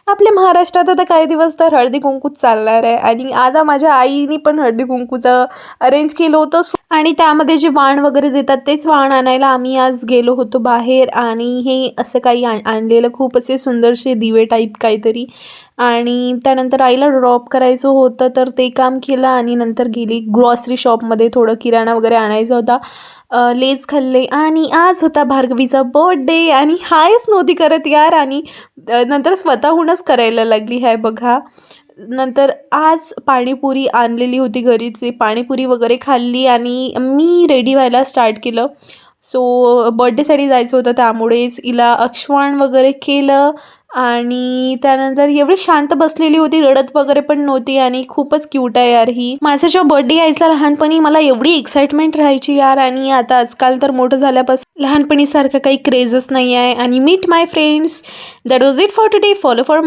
आपल्या महाराष्ट्रात आता काही दिवस तर हळदी कुंकूच चालणार आहे आणि आता माझ्या आईनी पण हळदी कुंकूचं अरेंज केलं होतं आणि त्यामध्ये जे वाण वगैरे देतात तेच वाण आणायला आम्ही आज गेलो होतो बाहेर. आणि हे असं काही आणलेलं खूप असे सुंदरसे दिवे टाईप काहीतरी. आणि त्यानंतर आईला ड्रॉप करायचं होतं तर ते काम केलं आणि नंतर गेली ग्रॉसरी शॉपमध्ये, थोडं किराणा वगैरे आणायचा होता. लेज खाल्ले आणि आज होता भार्गवीचा बर्थडे आणि हायच नव्हती करत यार. आणि नंतर स्वतःहूनच करायला लागली आहे बघा. नंतर आज पाणीपुरी आणलेली होती घरीची, पाणीपुरी वगैरे खाल्ली आणि मी रेडी व्हायला स्टार्ट केलं. सो बर्थडेसाठी जायचं होतं त्यामुळेच हिला अक्षवाण वगैरे केलं. आणि त्यानंतर एवढी शांत बसलेली होती, रडत वगैरे पण नव्हती आणि खूपच क्यूट आहे यार ही. माझा जेव्हा बर्थडे यायचा लहानपणी मला एवढी एक्साइटमेंट राहायची यार. आणि आता आजकाल तर मोठं झाल्यापासून लहानपणीसारखं काही क्रेजच नाही आहे. आणि meet my friends, that was it for today. Follow for